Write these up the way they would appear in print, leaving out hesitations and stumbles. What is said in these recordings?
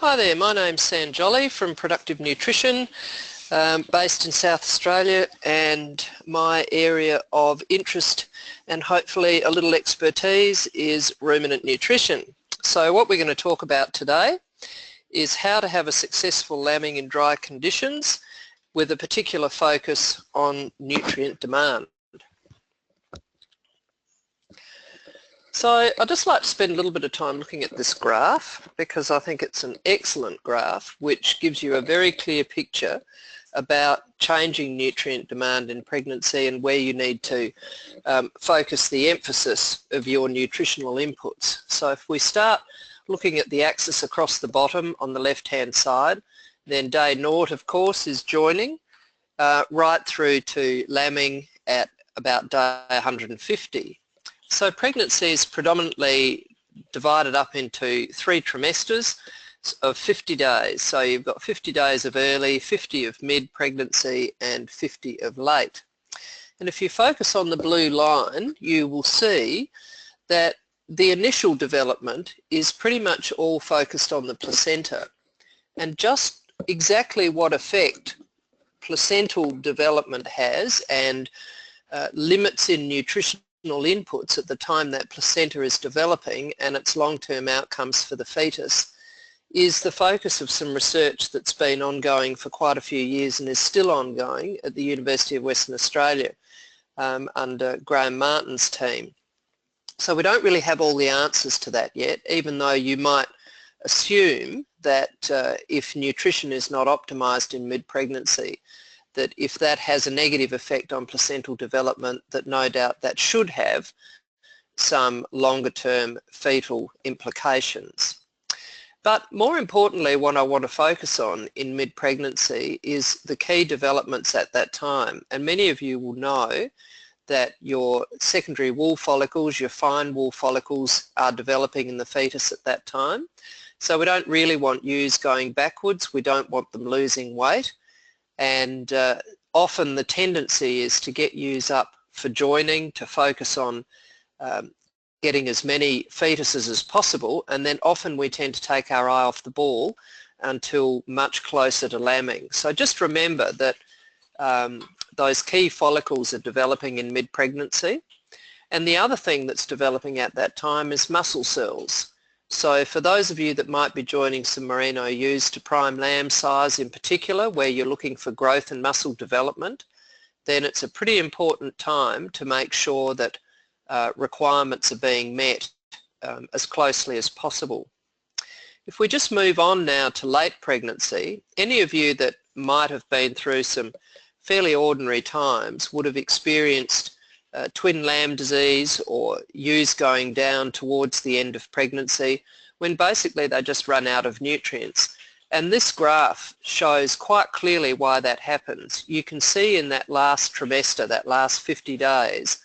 Hi there, my name's Sam Jolly from Productive Nutrition, based in South Australia, and my area of interest and hopefully a little expertise is ruminant nutrition. So what we're going to talk about today is how to have a successful lambing in dry conditions with a particular focus on nutrient demand. So I'd just like to spend a little bit of time looking at this graph because I think it's an excellent graph which gives you a very clear picture about changing nutrient demand in pregnancy and where you need to focus the emphasis of your nutritional inputs. So if we start looking at the axis across the bottom on the left hand side, then day naught of course is joining right through to lambing at about day 150. So pregnancy is predominantly divided up into 3 trimesters of 50 days. So you've got 50 days of early, 50 of mid-pregnancy and 50 of late. And if you focus on the blue line, you will see that the initial development is pretty much all focused on the placenta. And just exactly what effect placental development has and limits in nutritional inputs at the time that placenta is developing and its long-term outcomes for the fetus is the focus of some research that's been ongoing for quite a few years and is still ongoing at the University of Western Australia under Graham Martin's team. So we don't really have all the answers to that yet, even though you might assume that if nutrition is not optimised in mid-pregnancy, that if that has a negative effect on placental development, that no doubt that should have some longer term fetal implications. But more importantly, what I want to focus on in mid-pregnancy is the key developments at that time. And many of you will know that your secondary wool follicles, your fine wool follicles are developing in the fetus at that time. So we don't really want ewes going backwards, we don't want them losing weight. And often the tendency is to get ewes up for joining, to focus on getting as many fetuses as possible, and then often we tend to take our eye off the ball until much closer to lambing. So just remember that those key follicles are developing in mid-pregnancy, and the other thing that's developing at that time is muscle cells. So for those of you that might be joining some merino ewes to prime lamb size in particular, where you're looking for growth and muscle development, then it's a pretty important time to make sure that requirements are being met as closely as possible. If we just move on now to late pregnancy, any of you that might have been through some fairly ordinary times would have experienced twin lamb disease or ewes going down towards the end of pregnancy when basically they just run out of nutrients. And this graph shows quite clearly why that happens. You can see in that last trimester, that last 50 days,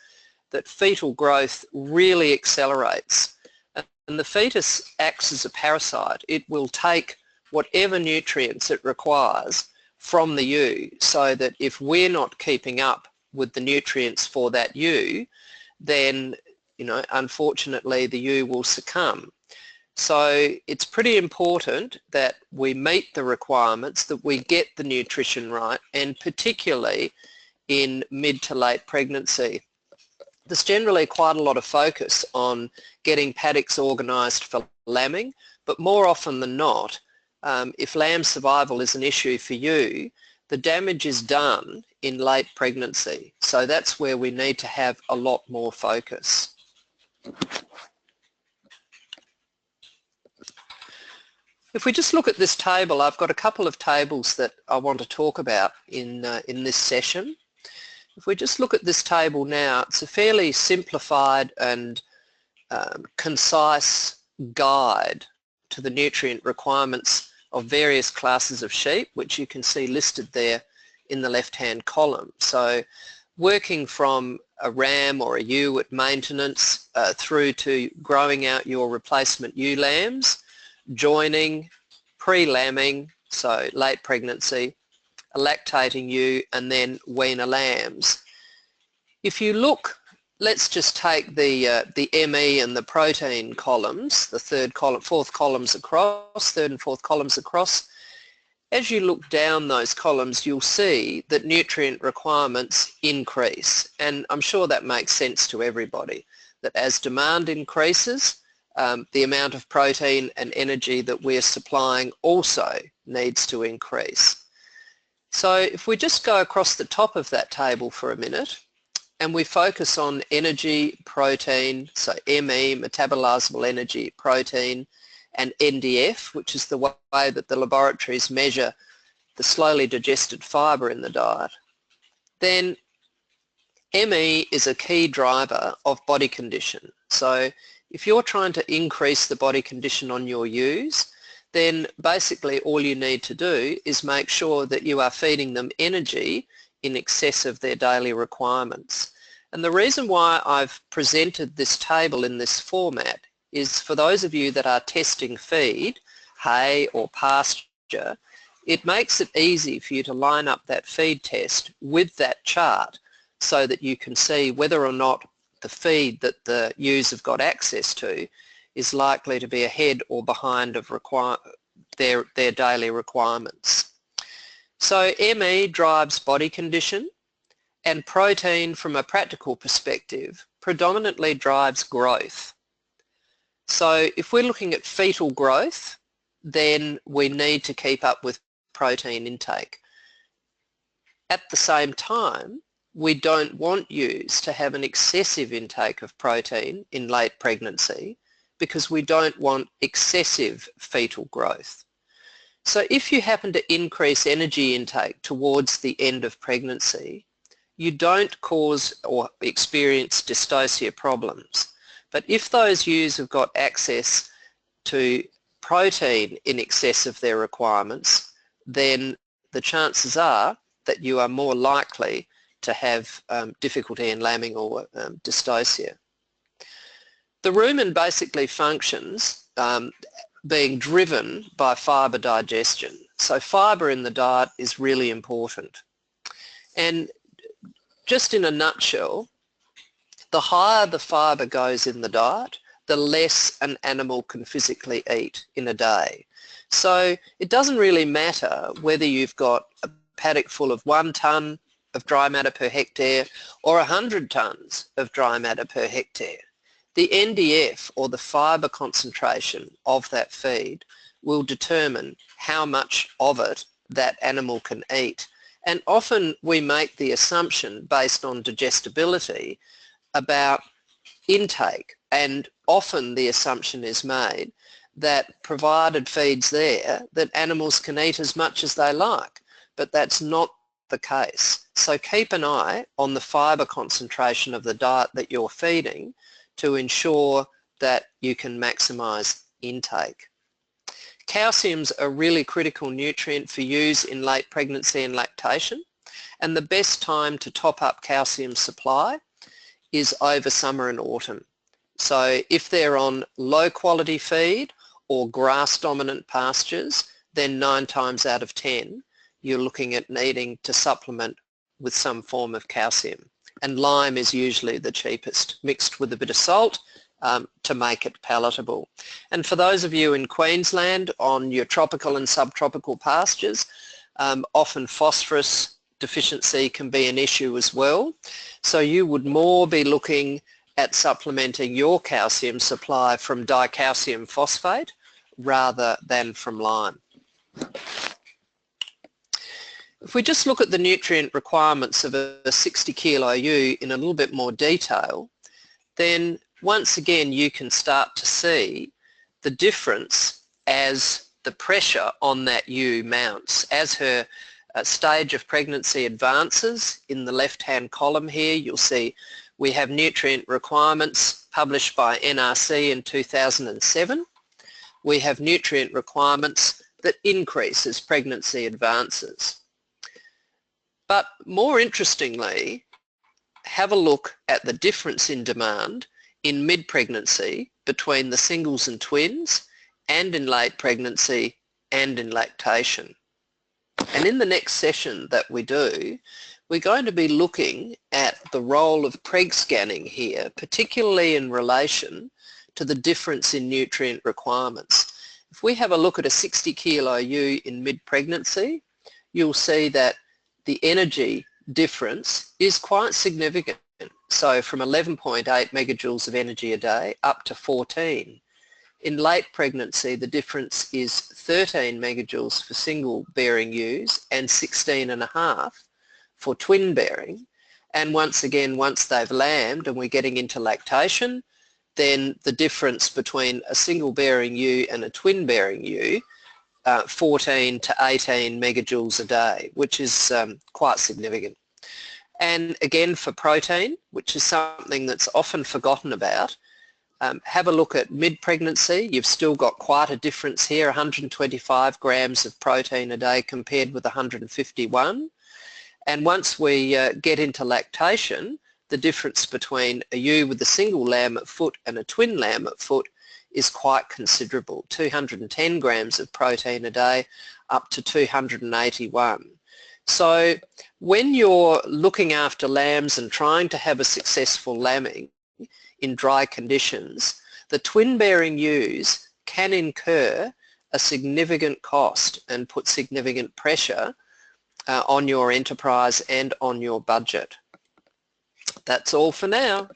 that fetal growth really accelerates. And the fetus acts as a parasite. It will take whatever nutrients it requires from the ewe, so that if we're not keeping up with the nutrients for that ewe, then unfortunately the ewe will succumb. So it's pretty important that we meet the requirements, that we get the nutrition right, and particularly in mid to late pregnancy. There's generally quite a lot of focus on getting paddocks organised for lambing, but more often than not, if lamb survival is an issue for you, the damage is done in late pregnancy. So that's where we need to have a lot more focus. If we just look at this table, I've got a couple of tables that I want to talk about in this session. If we just look at this table now, it's a fairly simplified and concise guide to the nutrient requirements of various classes of sheep, which you can see listed there in the left-hand column. So working from a ram or a ewe at maintenance through to growing out your replacement ewe lambs, joining, pre-lambing, so late pregnancy, a lactating ewe, and then weaner lambs. If you look let's just take the ME and the protein columns, the third and fourth columns across. As you look down those columns, you'll see that nutrient requirements increase, and I'm sure that makes sense to everybody, that as demand increases, the amount of protein and energy that we're supplying also needs to increase. So if we just go across the top of that table for a minute and we focus on energy, protein, so ME, metabolizable energy, protein, and NDF, which is the way that the laboratories measure the slowly digested fibre in the diet, then ME is a key driver of body condition. So if you're trying to increase the body condition on your ewes, then basically all you need to do is make sure that you are feeding them energy in excess of their daily requirements. And the reason why I've presented this table in this format is for those of you that are testing feed, hay or pasture, it makes it easy for you to line up that feed test with that chart so that you can see whether or not the feed that the ewes have got access to is likely to be ahead or behind of their daily requirements. So ME drives body condition, and protein from a practical perspective predominantly drives growth. So if we're looking at fetal growth, then we need to keep up with protein intake. At the same time, we don't want ewes to have an excessive intake of protein in late pregnancy because we don't want excessive fetal growth. So if you happen to increase energy intake towards the end of pregnancy, you don't cause or experience dystocia problems. But if those ewes have got access to protein in excess of their requirements, then the chances are that you are more likely to have difficulty in lambing or dystocia. The rumen basically functions being driven by fibre digestion. So fibre in the diet is really important. And just in a nutshell, the higher the fibre goes in the diet, the less an animal can physically eat in a day. So it doesn't really matter whether you've got a paddock full of 1 tonne of dry matter per hectare or 100 tonnes of dry matter per hectare. The NDF, or the fibre concentration of that feed, will determine how much of it that animal can eat. And often we make the assumption based on digestibility about intake, and often the assumption is made that provided feed's there, that animals can eat as much as they like, but that's not the case. So keep an eye on the fibre concentration of the diet that you're feeding to ensure that you can maximise intake. Calcium's a really critical nutrient for ewes in late pregnancy and lactation, and the best time to top up calcium supply is over summer and autumn. So if they're on low quality feed or grass dominant pastures, then 9 times out of 10 you're looking at needing to supplement with some form of calcium. And lime is usually the cheapest, mixed with a bit of salt to make it palatable. And for those of you in Queensland on your tropical and subtropical pastures, often phosphorus deficiency can be an issue as well. So you would more be looking at supplementing your calcium supply from dicalcium phosphate rather than from lime. If we just look at the nutrient requirements of a 60 kilo ewe in a little bit more detail, then once again you can start to see the difference as the pressure on that ewe mounts. As her stage of pregnancy advances, in the left-hand column here you'll see we have nutrient requirements published by NRC in 2007. We have nutrient requirements that increase as pregnancy advances. But more interestingly, have a look at the difference in demand in mid-pregnancy between the singles and twins, and in late pregnancy and in lactation. And in the next session that we do, we're going to be looking at the role of preg scanning here, particularly in relation to the difference in nutrient requirements. If we have a look at a 60 kilo ewe in mid-pregnancy, you'll see that the energy difference is quite significant. So from 11.8 megajoules of energy a day up to 14. In late pregnancy, the difference is 13 megajoules for single bearing ewes and 16.5 for twin bearing. And once again, once they've lambed and we're getting into lactation, then the difference between a single bearing ewe and a twin bearing ewe, 14 to 18 megajoules a day, which is quite significant. And again, for protein, which is something that's often forgotten about, have a look at mid-pregnancy. You've still got quite a difference here, 125 grams of protein a day compared with 151. And once we get into lactation, the difference between a ewe with a single lamb at foot and a twin lamb at foot is quite considerable, 210 grams of protein a day up to 281. So when you're looking after lambs and trying to have a successful lambing in dry conditions, the twin-bearing ewes can incur a significant cost and put significant pressure on your enterprise and on your budget. That's all for now.